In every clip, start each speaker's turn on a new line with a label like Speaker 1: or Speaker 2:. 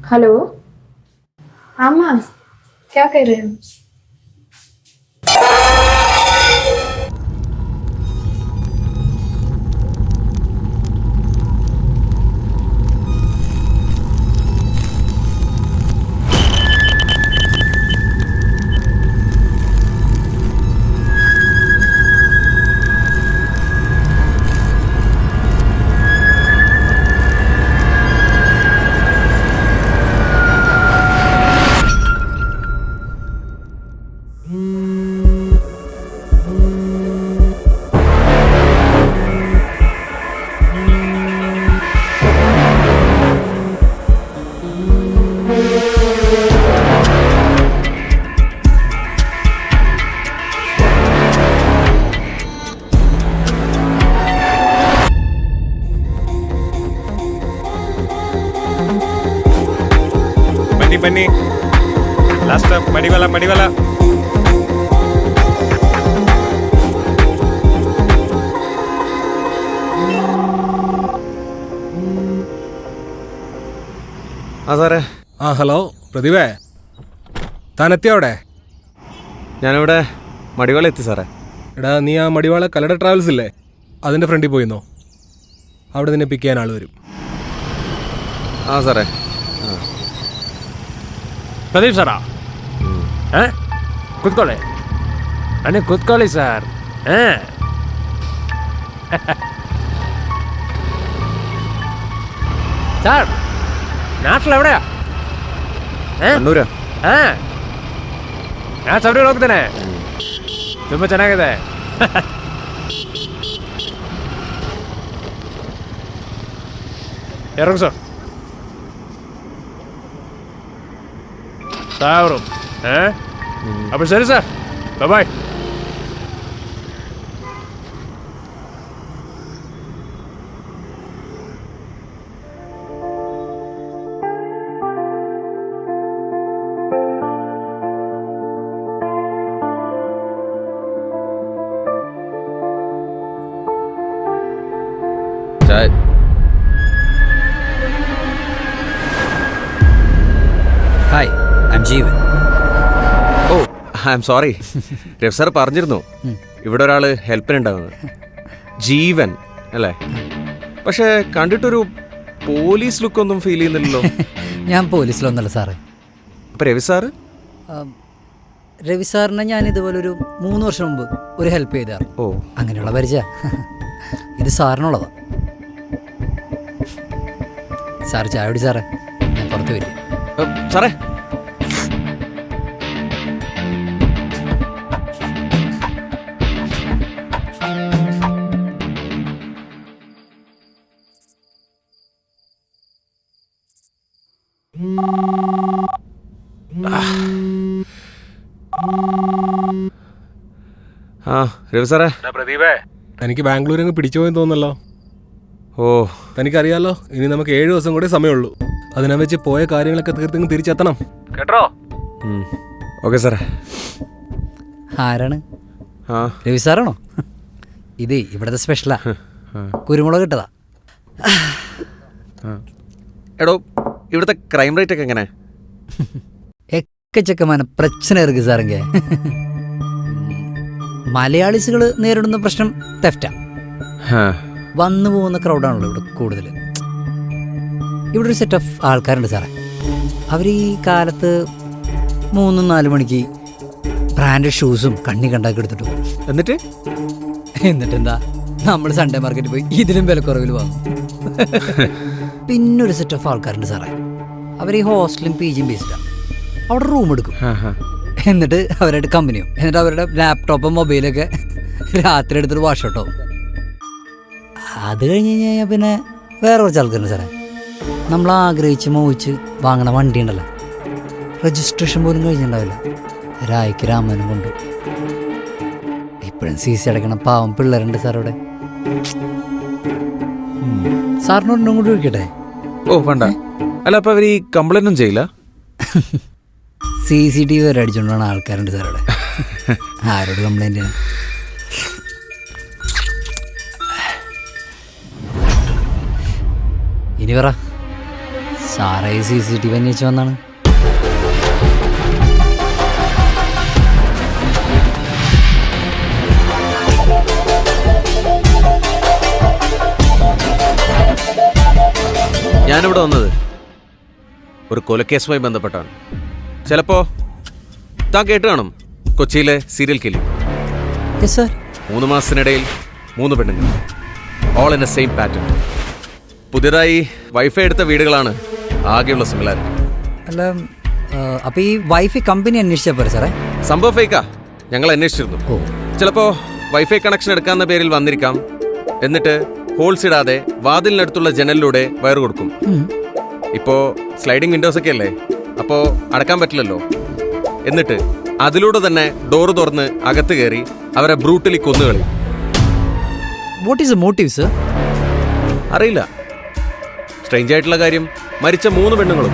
Speaker 1: Hello. हाँ माँ, क्या कर रहे हो?
Speaker 2: बनी लास्ट मड़ी वाला
Speaker 3: സാറേ.
Speaker 2: ആ ഹലോ പ്രതിഭേ, താൻ എത്തിയോ അവിടെ?
Speaker 3: ഞാനിവിടെ മടിവാള എത്തി സാറേ.
Speaker 2: എടാ, നീ ആ മടിവാള കല്ലട ട്രാവൽസ് ഇല്ലേ, അതിൻ്റെ ഫ്രണ്ടിൽ പോയിന്നോ? അവിടെ നിന്നെ പിക്ക് ചെയ്യാൻ ആൾ വരും.
Speaker 3: ആ സാറേ.
Speaker 4: ಪ್ರದೀಪ್ ಸರಾ ಕೂತ್ಕೊಳ್ಳಿ ಅಣ್ಣ, ಕೂತ್ಕೊಳ್ಳಿ ಸರ್. സാർ നാട്ടിലെവിടെയാ?
Speaker 3: കണ്ണൂരാ.
Speaker 4: ഞാൻ ശബരിമല ಹೋಗ್ತೇನೆ. ತುಂಬ ಚೆನ್ನಾಗಿದೆ. ಇರೋದು ಸರ್ ಸಾವಿರ. അപ്പോൾ ശരി സാർ, ബൈ.
Speaker 3: ചായ.
Speaker 5: Hi, I am Jeevan.
Speaker 3: Oh, I am sorry. Ravi sir പറഞ്ഞിരുന്നു ഇവിടെ ഒരാൾ ഹെൽപ്പിനുണ്ടാവുന്നത്. ജീവൻ അല്ലേ? പക്ഷേ കണ്ടിട്ടൊരു പോലീസ് ലുക്കൊന്നും ഫീൽ ചെയ്യുന്നില്ലല്ലോ.
Speaker 5: ഞാൻ പോലീസിലൊന്നല്ല സാറേ.
Speaker 3: അപ്പം രവി സാറ്?
Speaker 5: രവി സാറിനെ ഞാൻ ഇതുപോലെ ഒരു 3 വർഷം മുമ്പ് ഒരു ഹെൽപ്പ് ചെയ്താറ്.
Speaker 3: ഓ,
Speaker 5: അങ്ങനെയുള്ള പരിചയ. ഇത് സാറിനുള്ളതാ. സാർ ചായ കുടി സാറേ, ഞാൻ പുറത്ത് വരിക.
Speaker 3: സാറേ. ആ രവി സാറേ.
Speaker 2: പ്രദീപേ, എനിക്ക് ബാംഗ്ലൂരിൽ നിന്ന് പിടിച്ചു പോയെന്ന് തോന്നല്ലോ.
Speaker 3: ഓ,
Speaker 2: തനിക്കറിയാലോ, ഇനി നമുക്ക് 7 ദിവസം കൂടെ സമയമുള്ളൂ. അതിനെ വെച്ച് പോയ കാര്യങ്ങളൊക്കെ തീർത്തിങ്ങ് തിരിച്ചെത്തണം കേട്ടോ?
Speaker 3: ഓക്കെ സാറേ.
Speaker 5: ആരാണ്?
Speaker 3: ആ,
Speaker 5: രവി സാറാണോ? ഇത് ഇവിടുത്തെ സ്പെഷ്യലാ, കുരുമുളക് ഇട്ടതാ.
Speaker 3: എടോ, ഇവിടുത്തെ ക്രൈം റേറ്റ് ഒക്കെ എങ്ങനെ?
Speaker 5: എക്കച്ചക്കமான പ്രശ്നം ഇருக்கு സാറെങ്ക. മലയാളീസുകൾ നേരിടുന്ന പ്രശ്നം തെഫ്റ്റാ. വന്നു പോകുന്ന ക്രൗഡാണല്ലോ ഇവിടെ കൂടുതൽ. ഇവിടെ ഒരു സെറ്റ് ഓഫ് ആൾക്കാരുണ്ട് സാറേ. അവർ ഈ കാലത്ത് 3-4 മണിക്ക് ബ്രാൻഡഡ് ഷൂസും കണ്ണി കണ്ടാക്കി എടുത്തിട്ട് പോകും. എന്നിട്ടെന്താ, നമ്മൾ സൺഡേ മാർക്കറ്റിൽ പോയി ഇതിലും വിലക്കുറവിൽ വാങ്ങും. പിന്നൊരു സെറ്റ് ഓഫ് ആൾക്കാരുണ്ട് സാറേ. അവർ ഈ ഹോസ്റ്റലും PG ബേസ്ഡാണ്. അവിടെ റൂം എടുക്കും, എന്നിട്ട് അവരായിട്ട് കമ്പനിയും, എന്നിട്ട് അവരുടെ ലാപ്ടോപ്പും മൊബൈലൊക്കെ രാത്രി എടുത്തിട്ട് വാഷ് ഔട്ട് ആവും. അത് കഴിഞ്ഞ് കഴിഞ്ഞാൽ പിന്നെ വേറെ കുറച്ച് ആൾക്കാരുണ്ട് സാറേ. നമ്മൾ ആഗ്രഹിച്ച് മോഹിച്ച് വാങ്ങണ വണ്ടി ഉണ്ടല്ലോ, രജിസ്ട്രേഷൻ പോലും കഴിഞ്ഞിട്ടുണ്ടാവില്ല. രായ്ക്ക് രാമനും കൊണ്ടു ഇപ്പോഴും CC അടയ്ക്കണ പാവം പിള്ളേരുണ്ട് സാർ അവിടെ. സാറിന് ഒന്നും കൂടി ഒഴിക്കട്ടെ?
Speaker 3: ഓ വേണ്ട. അല്ല, അപ്പോൾ അവർ ഈ കംപ്ലൈൻറ്റും ചെയ്യില്ല?
Speaker 5: CCTV വരെ അടിച്ചുകൊണ്ടാണ് ആൾക്കാരുണ്ട് സാർ അവിടെ. ആരോട് കംപ്ലൈൻറ്റ് ചെയ്യണം? ഇനി പറ, സാറേ CCTV അന്വേഷിച്ച് വന്നാണ്.
Speaker 3: ഞാനിവിടെ വന്നത് ഒരു കൊലക്കേസുമായി ബന്ധപ്പെട്ടാണ്. ചിലപ്പോൾ താൻ കേട്ട് കാണും, കൊച്ചിയിലെ സീരിയൽ കില്ലിംഗ്.
Speaker 5: Yes sir.
Speaker 3: 3 മാസത്തിനിടയിൽ 3 പെണ്ണുങ്ങൾ, all in A same pattern. പുതിയതായി വൈഫൈ എടുത്ത വീടുകളാണ് ആകെയുള്ള സിമിലാരിറ്റി.
Speaker 5: അല്ല, അപ്പോൾ ഈ വൈഫൈ കമ്പനി അന്വേഷിച്ചാൽ പോരെ സാറേ?
Speaker 3: സംഭവം ഫേക്കാ, ഞങ്ങൾ അന്വേഷിച്ചിരുന്നു.
Speaker 5: ഓ,
Speaker 3: ചിലപ്പോൾ വൈഫൈ കണക്ഷൻ എടുക്കാവുന്ന പേരിൽ വന്നിരിക്കാം. എന്നിട്ട് ഹോൾസ് ഇടാതെ വാതിലിനടുത്തുള്ള ജനലിലൂടെ വയർ കൊടുക്കും. ഇപ്പോൾ സ്ലൈഡിംഗ് വിൻഡോസ് ഒക്കെ അല്ലേ, അപ്പോൾ അടക്കാൻ പറ്റില്ലല്ലോ. എന്നിട്ട് അതിലൂടെ തന്നെ ഡോറ് തുറന്ന് അകത്ത് കയറി അവരെ ബ്രൂട്ടലി കൊന്നുകളി.
Speaker 5: What is the motive sir?
Speaker 3: അറിയില്ല. സ്ട്രേഞ്ച് ആയിട്ടുള്ള കാര്യം, മരിച്ച 3 പെണ്ണുങ്ങളും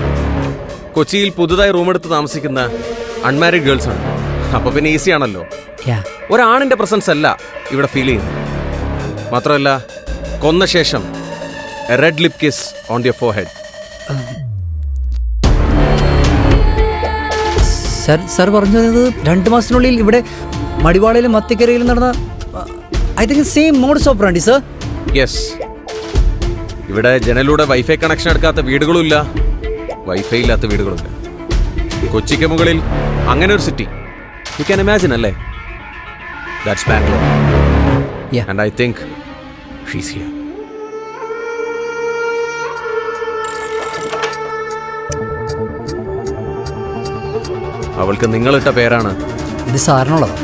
Speaker 3: കൊച്ചിയിൽ പുതുതായി റൂമെടുത്ത് താമസിക്കുന്ന അൺമാരീഡ് ഗേൾസ് ആണ്. അപ്പോൾ പിന്നെ ഈസി ആണല്ലോ. ഒരാണിന്റെ പ്രസൻസ് അല്ല ഇവിടെ ഫീൽ ചെയ്യുന്നത്. മാത്രമല്ല, കൊന്ന ശേഷം red lip kiss on your forehead.
Speaker 5: Sir പറഞ്ഞു തന്നത് 2 മാസത്തിനുള്ളിൽ ഇവിടെ മടിവാളയിലും മത്തിക്കരയിലും നടന്ന I think same modus ഓപ്പറാണ്ടി sir.
Speaker 3: Yes, ഇവിടെ ജനലിലൂടെ വൈഫൈ കണക്ഷൻ എടുക്കാത്ത വീടുകളുമില്ല, വൈഫൈ ഇല്ലാത്ത വീടുകളുമില്ല. കൊച്ചിക്ക് മുകളിൽ അങ്ങനെ ഒരു സിറ്റി യു ക്യാൻ ഇമാജിൻ അല്ലേ? That's Bangalore.
Speaker 5: Yeah.
Speaker 3: And I think she's here. അവൾക്ക് നിങ്ങളിട്ട പേരാണ്.
Speaker 5: ഇത് സാറിനുള്ളതാണ്.